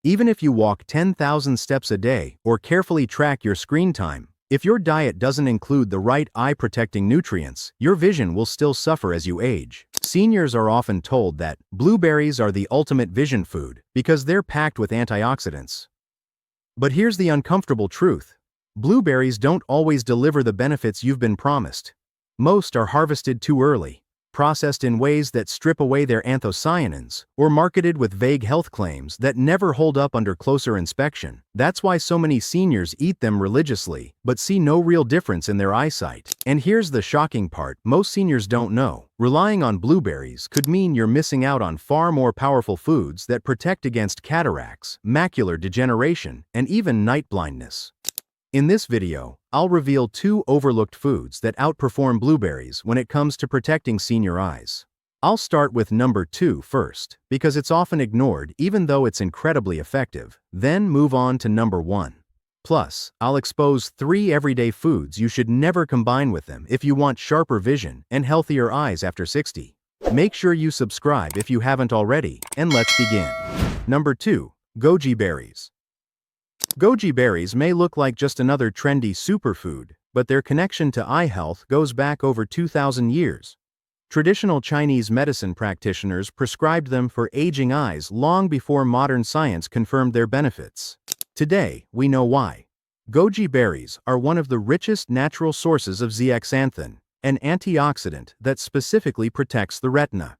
Even if you walk 10,000 steps a day or carefully track your screen time, if your diet doesn't include the right eye-protecting nutrients, your vision will still suffer as you age. Seniors are often told that blueberries are the ultimate vision food because they're packed with antioxidants. But here's the uncomfortable truth. Blueberries don't always deliver the benefits you've been promised. Most are harvested too early, processed in ways that strip away their anthocyanins, or marketed with vague health claims that never hold up under closer inspection. That's why so many seniors eat them religiously, but see no real difference in their eyesight. And here's the shocking part most seniors don't know. Relying on blueberries could mean you're missing out on far more powerful foods that protect against cataracts, macular degeneration, and even night blindness. In this video, I'll reveal 2 overlooked foods that outperform blueberries when it comes to protecting senior eyes. I'll start with number 2 first, because it's often ignored even though it's incredibly effective, then move on to number 1. Plus, I'll expose 3 everyday foods you should never combine with them if you want sharper vision and healthier eyes after 60. Make sure you subscribe if you haven't already, and let's begin. Number 2. Goji berries. Goji berries may look like just another trendy superfood, but their connection to eye health goes back over 2,000 years. Traditional Chinese medicine practitioners prescribed them for aging eyes long before modern science confirmed their benefits. Today, we know why. Goji berries are one of the richest natural sources of zeaxanthin, an antioxidant that specifically protects the retina.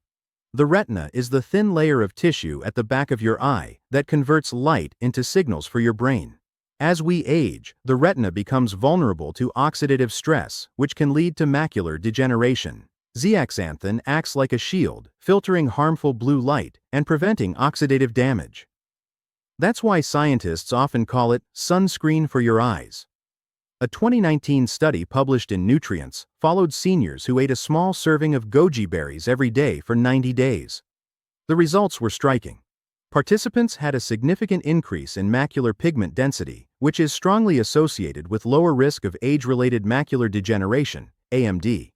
The retina is the thin layer of tissue at the back of your eye that converts light into signals for your brain. As we age, the retina becomes vulnerable to oxidative stress, which can lead to macular degeneration. Zeaxanthin acts like a shield, filtering harmful blue light and preventing oxidative damage. That's why scientists often call it sunscreen for your eyes. A 2019 study published in Nutrients followed seniors who ate a small serving of goji berries every day for 90 days. The results were striking. Participants had a significant increase in macular pigment density, which is strongly associated with lower risk of age-related macular degeneration, AMD.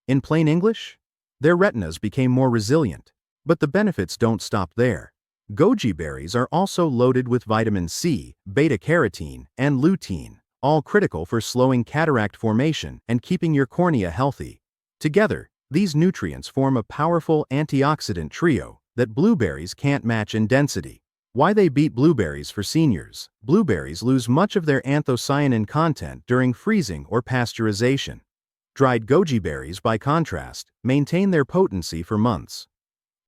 In plain English, their retinas became more resilient. But the benefits don't stop there. Goji berries are also loaded with vitamin C, beta-carotene, and lutein, all critical for slowing cataract formation and keeping your cornea healthy. Together, these nutrients form a powerful antioxidant trio that blueberries can't match in density. Why they beat blueberries for seniors? Blueberries lose much of their anthocyanin content during freezing or pasteurization. Dried goji berries, by contrast, maintain their potency for months.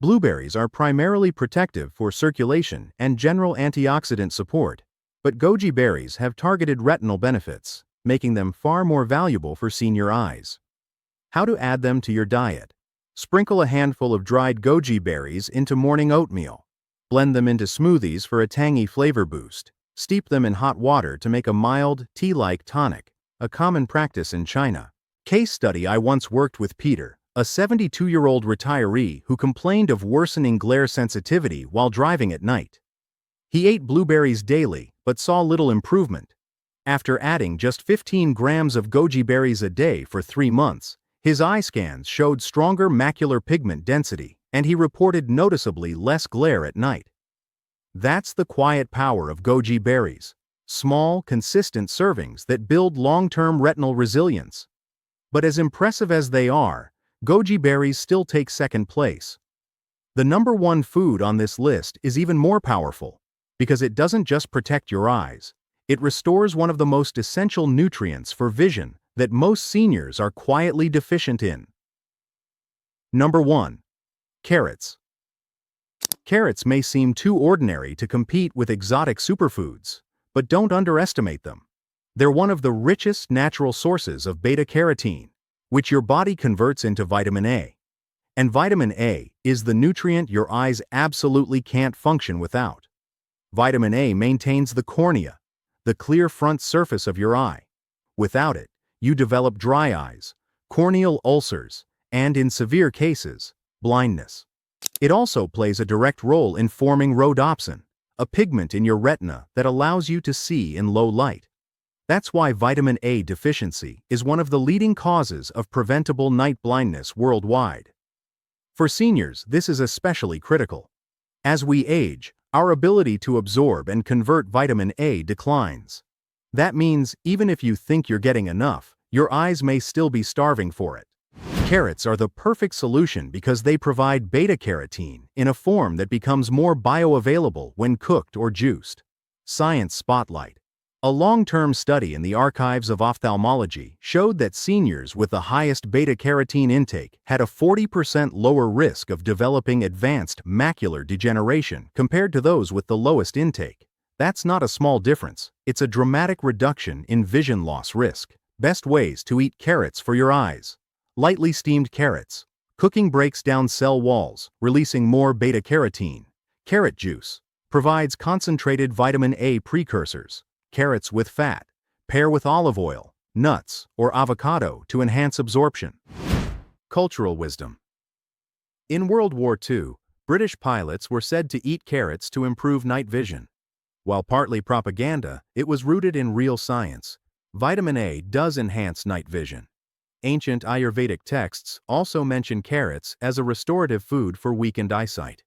Blueberries are primarily protective for circulation and general antioxidant support, but goji berries have targeted retinal benefits, making them far more valuable for senior eyes. How to add them to your diet. Sprinkle a handful of dried goji berries into morning oatmeal. Blend them into smoothies for a tangy flavor boost. Steep them in hot water to make a mild, tea-like tonic, a common practice in China. Case study: I once worked with Peter, a 72-year-old retiree who complained of worsening glare sensitivity while driving at night. He ate blueberries daily, but saw little improvement. After adding just 15 grams of goji berries a day for 3 months, his eye scans showed stronger macular pigment density, and he reported noticeably less glare at night. That's the quiet power of goji berries. Small, consistent servings that build long-term retinal resilience. But as impressive as they are, goji berries still take second place. The number 1 food on this list is even more powerful, because it doesn't just protect your eyes, it restores one of the most essential nutrients for vision that most seniors are quietly deficient in. Number 1. Carrots. Carrots may seem too ordinary to compete with exotic superfoods, but don't underestimate them. They're one of the richest natural sources of beta-carotene, which your body converts into vitamin A. And vitamin A is the nutrient your eyes absolutely can't function without. Vitamin A maintains the cornea, the clear front surface of your eye. Without it, you develop dry eyes, corneal ulcers, and in severe cases, blindness. It also plays a direct role in forming rhodopsin, a pigment in your retina that allows you to see in low light. That's why vitamin A deficiency is one of the leading causes of preventable night blindness worldwide. For seniors, this is especially critical. As we age, our ability to absorb and convert vitamin A declines. That means even if you think you're getting enough, your eyes may still be starving for it. Carrots are the perfect solution because they provide beta-carotene in a form that becomes more bioavailable when cooked or juiced. Science Spotlight. A long-term study in the archives of ophthalmology showed that seniors with the highest beta-carotene intake had a 40% lower risk of developing advanced macular degeneration compared to those with the lowest intake. That's not a small difference, it's a dramatic reduction in vision loss risk. Best ways to eat carrots for your eyes. Lightly steamed carrots. Cooking breaks down cell walls, releasing more beta-carotene. Carrot juice provides concentrated vitamin A precursors. Carrots with fat. Pair with olive oil, nuts, or avocado to enhance absorption. Cultural wisdom. In World War II, British pilots were said to eat carrots to improve night vision. While partly propaganda, it was rooted in real science. Vitamin A does enhance night vision. Ancient Ayurvedic texts also mention carrots as a restorative food for weakened eyesight.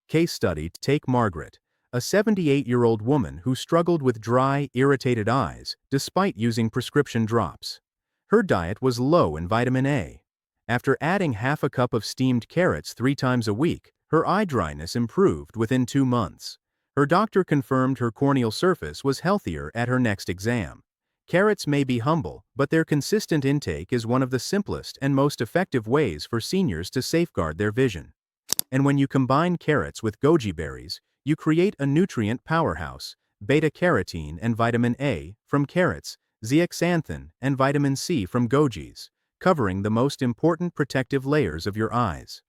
Case study: take Margaret, a 78-year-old woman who struggled with dry, irritated eyes despite using prescription drops. Her diet was low in vitamin A. After adding half a cup of steamed carrots 3 times a week, her eye dryness improved within 2 months. Her doctor confirmed her corneal surface was healthier at her next exam. Carrots may be humble, but their consistent intake is one of the simplest and most effective ways for seniors to safeguard their vision. And when you combine carrots with goji berries, you create a nutrient powerhouse: beta-carotene and vitamin A from carrots, zeaxanthin and vitamin C from gojis, covering the most important protective layers of your eyes.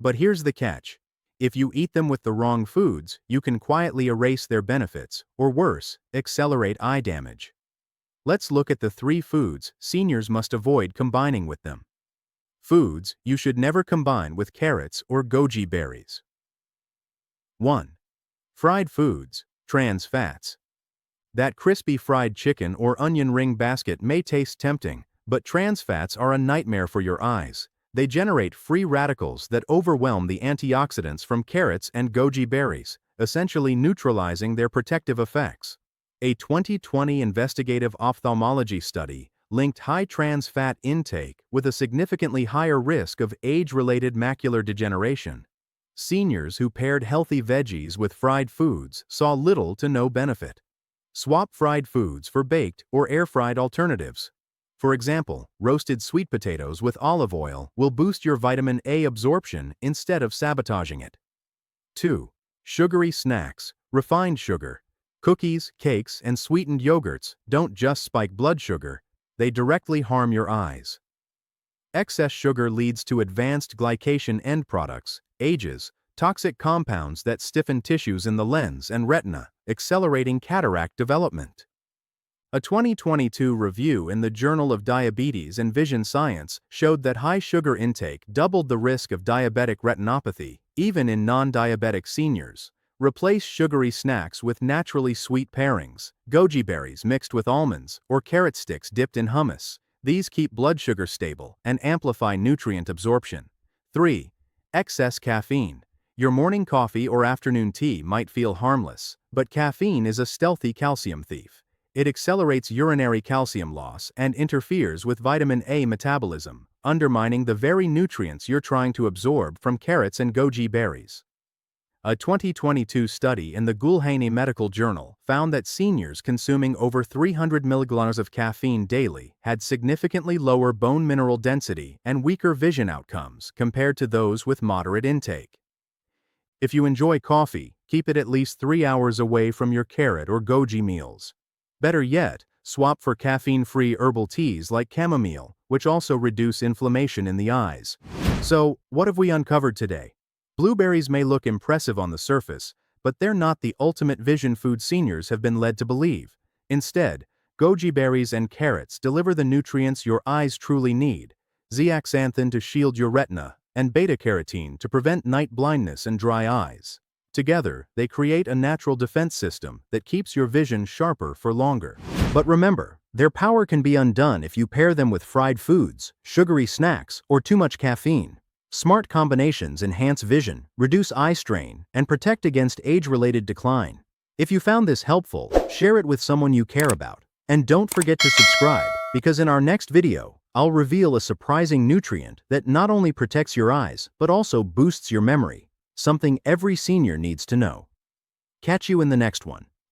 But here's the catch. If you eat them with the wrong foods, you can quietly erase their benefits, or worse, accelerate eye damage. Let's look at the 3 foods seniors must avoid combining with them. Foods you should never combine with carrots or goji berries. 1. Fried foods, trans fats. That crispy fried chicken or onion ring basket may taste tempting, but trans fats are a nightmare for your eyes. They generate free radicals that overwhelm the antioxidants from carrots and goji berries, essentially neutralizing their protective effects. A 2020 investigative ophthalmology study linked high trans fat intake with a significantly higher risk of age-related macular degeneration. Seniors who paired healthy veggies with fried foods saw little to no benefit. Swap fried foods for baked or air-fried alternatives. For example, roasted sweet potatoes with olive oil will boost your vitamin A absorption instead of sabotaging it. 2. Sugary snacks, refined sugar. Cookies, cakes, and sweetened yogurts don't just spike blood sugar, they directly harm your eyes. Excess sugar leads to advanced glycation end products, AGEs, toxic compounds that stiffen tissues in the lens and retina, accelerating cataract development. A 2022 review in the Journal of Diabetes and Vision Science showed that high sugar intake doubled the risk of diabetic retinopathy, even in non-diabetic seniors. Replace sugary snacks with naturally sweet pairings, goji berries mixed with almonds, or carrot sticks dipped in hummus. These keep blood sugar stable and amplify nutrient absorption. 3. Excess caffeine. Your morning coffee or afternoon tea might feel harmless, but caffeine is a stealthy calcium thief. It accelerates urinary calcium loss and interferes with vitamin A metabolism, undermining the very nutrients you're trying to absorb from carrots and goji berries. A 2022 study in the Gulhane Medical Journal found that seniors consuming over 300 milligrams of caffeine daily had significantly lower bone mineral density and weaker vision outcomes compared to those with moderate intake. If you enjoy coffee, keep it at least 3 hours away from your carrot or goji meals. Better yet, swap for caffeine-free herbal teas like chamomile, which also reduce inflammation in the eyes. So, what have we uncovered today? Blueberries may look impressive on the surface, but they're not the ultimate vision food seniors have been led to believe. Instead, goji berries and carrots deliver the nutrients your eyes truly need: zeaxanthin to shield your retina, and beta-carotene to prevent night blindness and dry eyes. Together, they create a natural defense system that keeps your vision sharper for longer. But remember, their power can be undone if you pair them with fried foods, sugary snacks, or too much caffeine. Smart combinations enhance vision, reduce eye strain, and protect against age-related decline. If you found this helpful, share it with someone you care about. And don't forget to subscribe, because in our next video, I'll reveal a surprising nutrient that not only protects your eyes, but also boosts your memory, something every senior needs to know. Catch you in the next one.